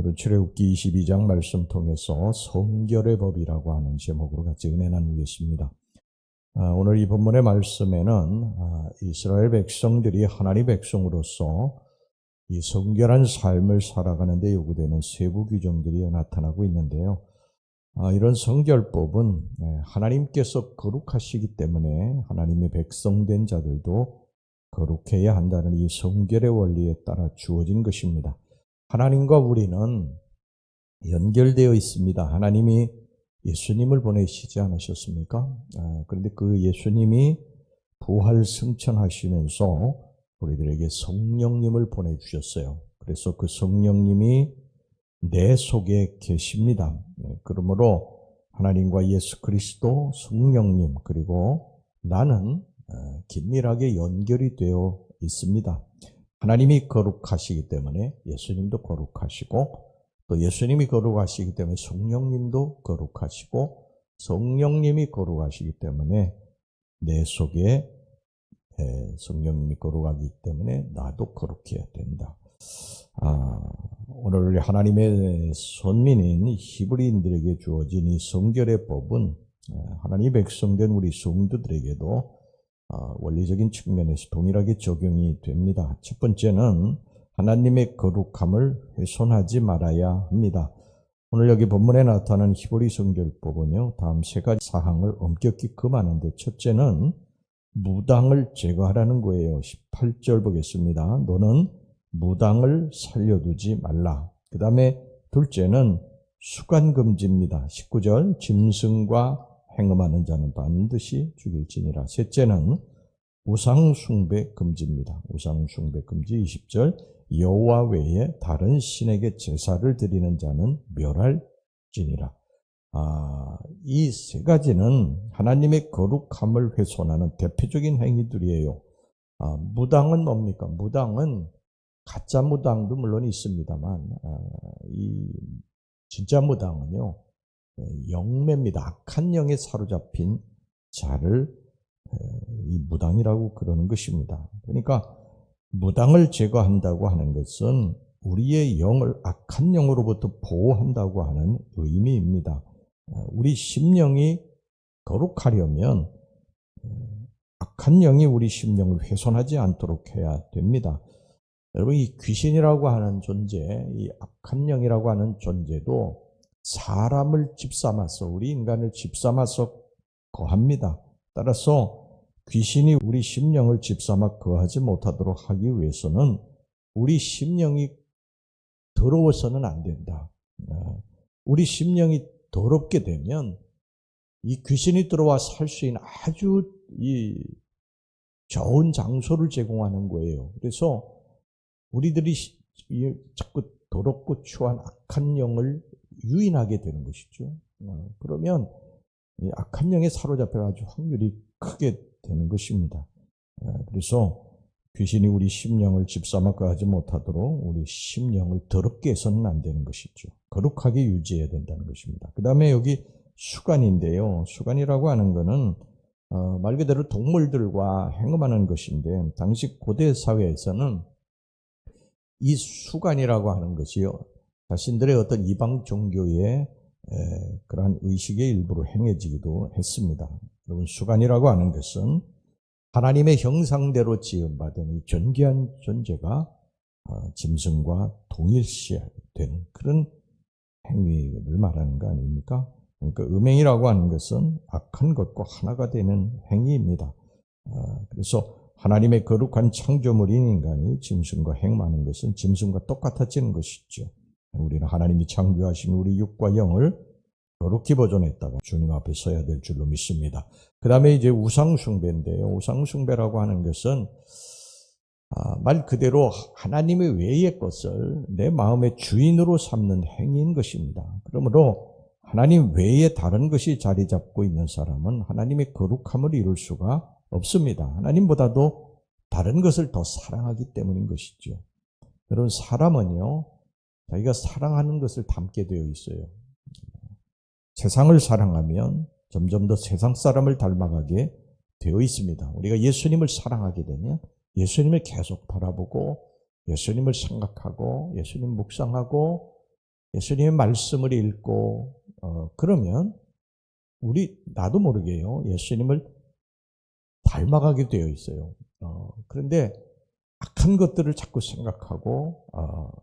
오늘 출애굽기 22장 말씀 통해서 성결의 법이라고 하는 제목으로 같이 은혜 나누겠습니다. 오늘 이 본문의 말씀에는 이스라엘 백성들이 하나님 백성으로서 이 성결한 삶을 살아가는 데 요구되는 세부 규정들이 나타나고 있는데요. 이런 성결법은 하나님께서 거룩하시기 때문에 하나님의 백성된 자들도 거룩해야 한다는 이 성결의 원리에 따라 주어진 것입니다. 하나님과 우리는 연결되어 있습니다. 하나님이 예수님을 보내시지 않으셨습니까? 그런데 그 예수님이 부활 승천하시면서 우리들에게 성령님을 보내주셨어요. 그래서 그 성령님이 내 속에 계십니다. 그러므로 하나님과 예수 그리스도, 성령님, 그리고 나는 긴밀하게 연결이 되어 있습니다. 하나님이 거룩하시기 때문에 예수님도 거룩하시고, 또 예수님이 거룩하시기 때문에 성령님도 거룩하시고, 성령님이 거룩하시기 때문에 내 속에 성령님이 거룩하기 때문에 나도 거룩해야 된다. 오늘 하나님의 선민인 히브리인들에게 주어진 이 성결의 법은 하나님의 백성된 우리 성도들에게도 원리적인 측면에서 동일하게 적용이 됩니다. 첫 번째는 하나님의 거룩함을 훼손하지 말아야 합니다. 오늘 여기 본문에 나타난 히브리 성결법은요, 다음 세 가지 사항을 엄격히 금하는데, 첫째는 무당을 제거하라는 거예요. 18절 보겠습니다. 너는 무당을 살려두지 말라. 그 다음에 둘째는 수간금지입니다. 19절 짐승과 행음하는 자는 반드시 죽일지니라. 셋째는 우상숭배 금지입니다. 우상숭배 금지. 20절 여호와 외에 다른 신에게 제사를 드리는 자는 멸할지니라. 이 세 가지는 하나님의 거룩함을 훼손하는 대표적인 행위들이에요. 무당은 뭡니까? 무당은 가짜 무당도 물론 있습니다만 이 진짜 무당은요, 영매입니다. 악한 영에 사로잡힌 자를 이 무당이라고 그러는 것입니다. 그러니까 무당을 제거한다고 하는 것은 우리의 영을 악한 영으로부터 보호한다고 하는 의미입니다. 우리 심령이 거룩하려면 악한 영이 우리 심령을 훼손하지 않도록 해야 됩니다. 여러분, 이 귀신이라고 하는 존재, 이 악한 영이라고 하는 존재도 사람을 집삼아서, 우리 인간을 집삼아서 거합니다. 따라서 귀신이 우리 심령을 집삼아 거하지 못하도록 하기 위해서는 우리 심령이 더러워서는 안 된다. 우리 심령이 더럽게 되면 이 귀신이 들어와 살 수 있는 아주 이 좋은 장소를 제공하는 거예요. 그래서 우리들이 자꾸 더럽고 추한 악한 영을 유인하게 되는 것이죠. 그러면 이 악한 영에 사로잡혀가지고 확률이 크게 되는 것입니다. 그래서 귀신이 우리 심령을 집삼아 거하지 못하도록 우리 심령을 더럽게 해서는 안 되는 것이죠. 거룩하게 유지해야 된다는 것입니다. 그 다음에 여기 수간인데요. 수간이라고 하는 것은 말 그대로 동물들과 행음하는 것인데, 당시 고대 사회에서는 이 수간이라고 하는 것이요, 자신들의 어떤 이방 종교의 그러한 의식의 일부로 행해지기도 했습니다. 여러분, 수간이라고 하는 것은 하나님의 형상대로 지음받은 이 존귀한 존재가 짐승과 동일시된 그런 행위를 말하는 거 아닙니까? 그러니까 음행이라고 하는 것은 악한 것과 하나가 되는 행위입니다. 그래서 하나님의 거룩한 창조물인 인간이 짐승과 행하는 것은 짐승과 똑같아지는 것이죠. 우리는 하나님이 창조하신 우리 육과 영을 거룩히 보존했다가 주님 앞에 서야 될 줄로 믿습니다. 그 다음에 이제 우상숭배인데요. 우상숭배라고 하는 것은 말 그대로 하나님의 외의 것을 내 마음의 주인으로 삼는 행위인 것입니다. 그러므로 하나님 외에 다른 것이 자리 잡고 있는 사람은 하나님의 거룩함을 이룰 수가 없습니다. 하나님보다도 다른 것을 더 사랑하기 때문인 것이죠. 여러분, 사람은요, 자기가 사랑하는 것을 담게 되어 있어요. 세상을 사랑하면 점점 더 세상 사람을 닮아가게 되어 있습니다. 우리가 예수님을 사랑하게 되면 예수님을 계속 바라보고 예수님을 생각하고 예수님 묵상하고 예수님의 말씀을 읽고 그러면 나도 모르게요. 예수님을 닮아가게 되어 있어요. 그런데 악한 것들을 자꾸 생각하고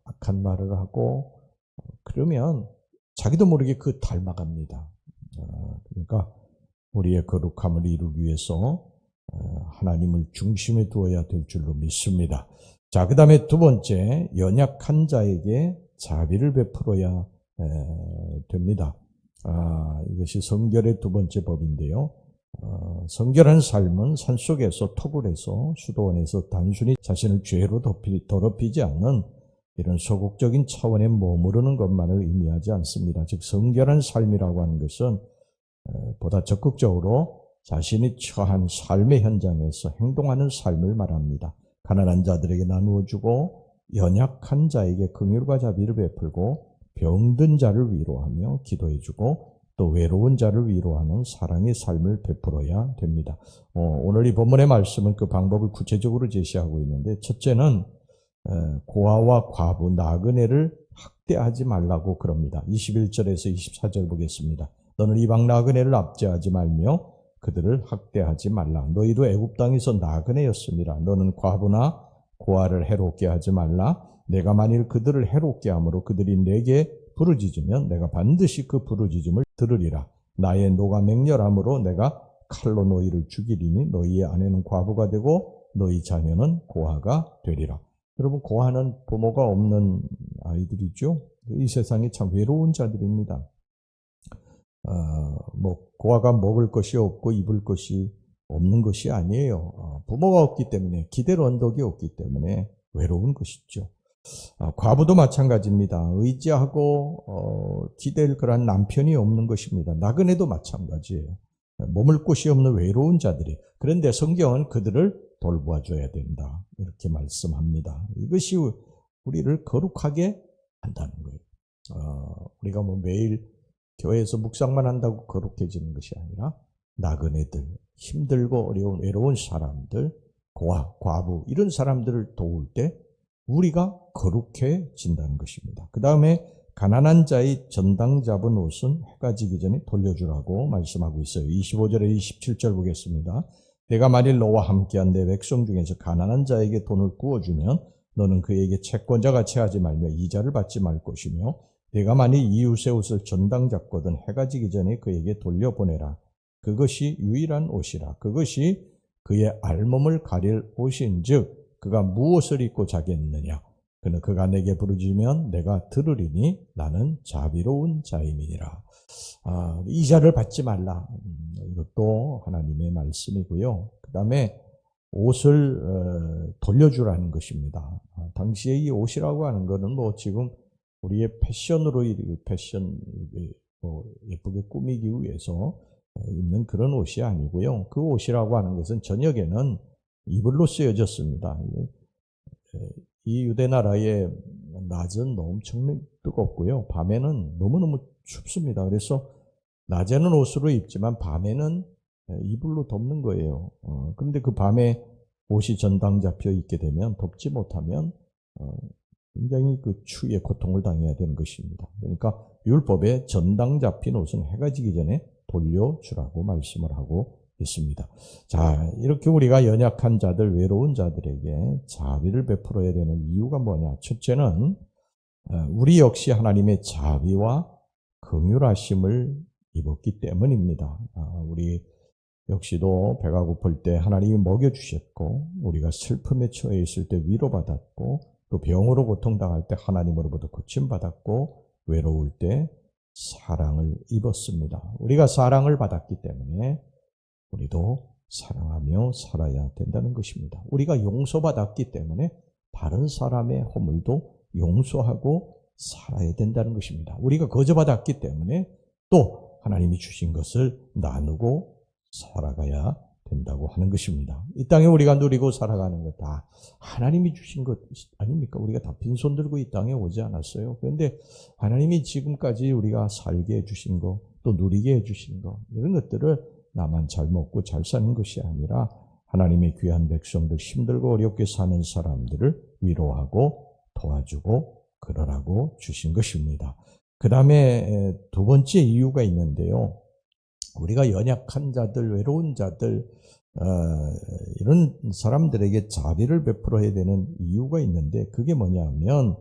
악한 말을 하고 그러면 자기도 모르게 닮아갑니다. 그러니까 우리의 거룩함을 이루기 위해서 하나님을 중심에 두어야 될 줄로 믿습니다. 자, 그 다음에 두 번째, 연약한 자에게 자비를 베풀어야 됩니다. 이것이 성결의 두 번째 법인데요. 성결한 삶은 산속에서 토굴에서 수도원에서 단순히 자신을 죄로 더럽히지 않는 이런 소극적인 차원에 머무르는 것만을 의미하지 않습니다. 즉 성결한 삶이라고 하는 것은 보다 적극적으로 자신이 처한 삶의 현장에서 행동하는 삶을 말합니다. 가난한 자들에게 나누어주고 연약한 자에게 긍휼과 자비를 베풀고 병든 자를 위로하며 기도해주고 또 외로운 자를 위로하는 사랑의 삶을 베풀어야 됩니다. 오늘 이 본문의 말씀은 그 방법을 구체적으로 제시하고 있는데 첫째는 고아와 과부, 나그네를 학대하지 말라고 그럽니다. 21절에서 24절 보겠습니다. 너는 이방 나그네를 압제하지 말며 그들을 학대하지 말라. 너희도 애굽 땅에서 나그네였습니다. 너는 과부나 고아를 해롭게 하지 말라. 내가 만일 그들을 해롭게 함으로 그들이 내게 부르짖으면 내가 반드시 그 부르짖음을 들으리라. 나의 노가 맹렬함으로 내가 칼로 너희를 죽이리니 너희의 아내는 과부가 되고 너희 자녀는 고아가 되리라. 여러분, 고아는 부모가 없는 아이들이죠. 이 세상에 참 외로운 자들입니다. 고아가 먹을 것이 없고 입을 것이 없는 것이 아니에요. 부모가 없기 때문에, 기댈 언덕이 없기 때문에 외로운 것이죠. 과부도 마찬가지입니다. 의지하고 기댈 그런 남편이 없는 것입니다. 나그네도 마찬가지예요. 머물 곳이 없는 외로운 자들이. 그런데 성경은 그들을 돌보아줘야 된다, 이렇게 말씀합니다. 이것이 우리를 거룩하게 한다는 거예요. 우리가 매일 교회에서 묵상만 한다고 거룩해지는 것이 아니라 나그네들, 힘들고 어려운 외로운 사람들, 고아, 과부 이런 사람들을 도울 때 우리가 거룩해진다는 것입니다. 그 다음에 가난한 자의 전당 잡은 옷은 해가 지기 전에 돌려주라고 말씀하고 있어요. 25절에 27절 보겠습니다. 내가 만일 너와 함께한 내 백성 중에서 가난한 자에게 돈을 구워주면 너는 그에게 채권자같이 하지 말며 이자를 받지 말 것이며 내가 만일 이웃의 옷을 전당 잡거든 해가 지기 전에 그에게 돌려보내라. 그것이 유일한 옷이라. 그것이 그의 알몸을 가릴 옷인즉 그가 무엇을 입고 자겠느냐. 그는 그가 내게 부르짖으면 내가 들으리니 나는 자비로운 자임이니라. 이자를 받지 말라. 이것도 하나님의 말씀이고요. 그 다음에 옷을 돌려주라는 것입니다. 당시에 이 옷이라고 하는 것은 지금 우리의 패션으로 예쁘게 꾸미기 위해서 입는 그런 옷이 아니고요. 그 옷이라고 하는 것은 저녁에는 이불로 쓰여졌습니다. 이 유대 나라의 낮은 엄청 뜨겁고요. 밤에는 너무너무 춥습니다. 그래서 낮에는 옷으로 입지만 밤에는 이불로 덮는 거예요. 그런데 그 밤에 옷이 전당 잡혀 있게 되면 덮지 못하면 굉장히 그 추위에 고통을 당해야 되는 것입니다. 그러니까 율법에 전당 잡힌 옷은 해가 지기 전에 돌려주라고 말씀을 하고 있습니다. 자, 이렇게 우리가 연약한 자들, 외로운 자들에게 자비를 베풀어야 되는 이유가 뭐냐? 첫째는 우리 역시 하나님의 자비와 긍휼하심을 입었기 때문입니다. 우리 역시도 배가 고플 때 하나님이 먹여주셨고 우리가 슬픔에 처해 있을 때 위로받았고 또 병으로 고통당할 때 하나님으로부터 고침받았고 외로울 때 사랑을 입었습니다. 우리가 사랑을 받았기 때문에 우리도 사랑하며 살아야 된다는 것입니다. 우리가 용서받았기 때문에 다른 사람의 허물도 용서하고 살아야 된다는 것입니다. 우리가 거저받았기 때문에 또 하나님이 주신 것을 나누고 살아가야 된다고 하는 것입니다. 이 땅에 우리가 누리고 살아가는 것 다 하나님이 주신 것 아닙니까? 우리가 다 빈손 들고 이 땅에 오지 않았어요. 그런데 하나님이 지금까지 우리가 살게 해주신 것, 또 누리게 해주신 것, 이런 것들을 나만 잘 먹고 잘 사는 것이 아니라 하나님의 귀한 백성들, 힘들고 어렵게 사는 사람들을 위로하고 도와주고 그러라고 주신 것입니다. 그 다음에 두 번째 이유가 있는데요. 우리가 연약한 자들, 외로운 자들, 이런 사람들에게 자비를 베풀어야 되는 이유가 있는데, 그게 뭐냐면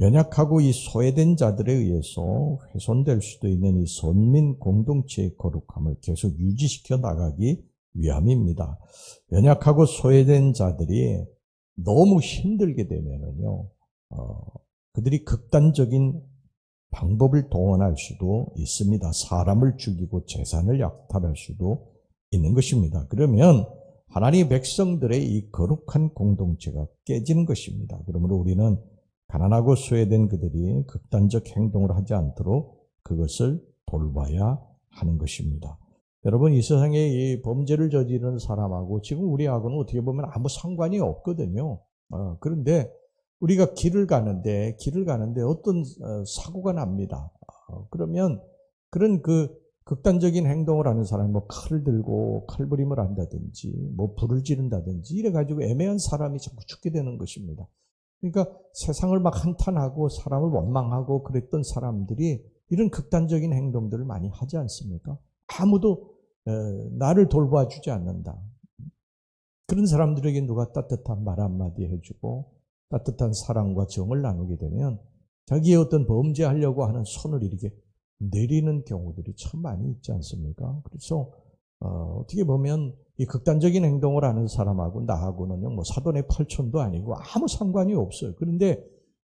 연약하고 이 소외된 자들에 의해서 훼손될 수도 있는 이 선민 공동체의 거룩함을 계속 유지시켜 나가기 위함입니다. 연약하고 소외된 자들이 너무 힘들게 되면은요, 그들이 극단적인 방법을 동원할 수도 있습니다. 사람을 죽이고 재산을 약탈할 수도 있는 것입니다. 그러면 하나님의 백성들의 이 거룩한 공동체가 깨지는 것입니다. 그러므로 우리는 가난하고 소외된 그들이 극단적 행동을 하지 않도록 그것을 돌봐야 하는 것입니다. 여러분, 이 세상에 이 범죄를 저지르는 사람하고 지금 우리하고는 어떻게 보면 아무 상관이 없거든요. 그런데 우리가 길을 가는데 어떤 사고가 납니다. 그러면 그런 그 극단적인 행동을 하는 사람이 뭐 칼을 들고 칼부림을 한다든지 뭐 불을 지른다든지 이래가지고 애매한 사람이 자꾸 죽게 되는 것입니다. 그러니까 세상을 막 한탄하고 사람을 원망하고 그랬던 사람들이 이런 극단적인 행동들을 많이 하지 않습니까? 아무도 나를 돌봐주지 않는다. 그런 사람들에게 누가 따뜻한 말 한마디 해주고 따뜻한 사랑과 정을 나누게 되면 자기의 어떤 범죄하려고 하는 손을 이렇게 내리는 경우들이 참 많이 있지 않습니까? 그래서 어떻게 보면 이 극단적인 행동을 하는 사람하고 나하고는요, 뭐 사돈의 팔촌도 아니고 아무 상관이 없어요. 그런데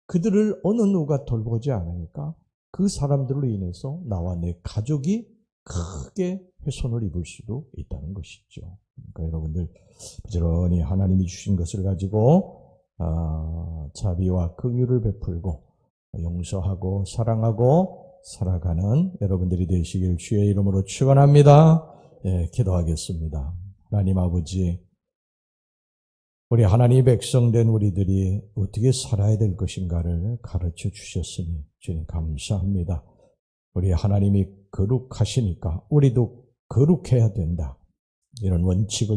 그들을 어느 누가 돌보지 않으니까 그 사람들로 인해서 나와 내 가족이 크게 훼손을 입을 수도 있다는 것이죠. 그러니까 여러분들 부지런히 하나님이 주신 것을 가지고 자비와 긍휼을 베풀고 용서하고 사랑하고 살아가는 여러분들이 되시길 주의 이름으로 축원합니다. 기도하겠습니다. 하나님 아버지, 우리 하나님의 백성된 우리들이 어떻게 살아야 될 것인가를 가르쳐 주셨으니 주님 감사합니다. 우리 하나님이 거룩하시니까 우리도 거룩해야 된다. 이런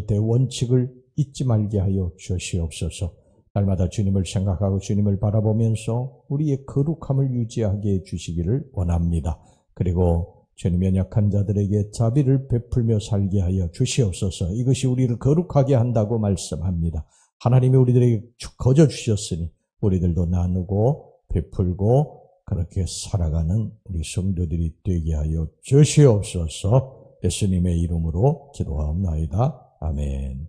대원칙을 잊지 말게 하여 주시옵소서. 날마다 주님을 생각하고 주님을 바라보면서 우리의 거룩함을 유지하게 해주시기를 원합니다. 그리고 주님 연약한 자들에게 자비를 베풀며 살게 하여 주시옵소서. 이것이 우리를 거룩하게 한다고 말씀합니다. 하나님이 우리들에게 거저 주셨으니 우리들도 나누고 베풀고 그렇게 살아가는 우리 성도들이 되게 하여 주시옵소서. 예수님의 이름으로 기도하옵나이다. 아멘.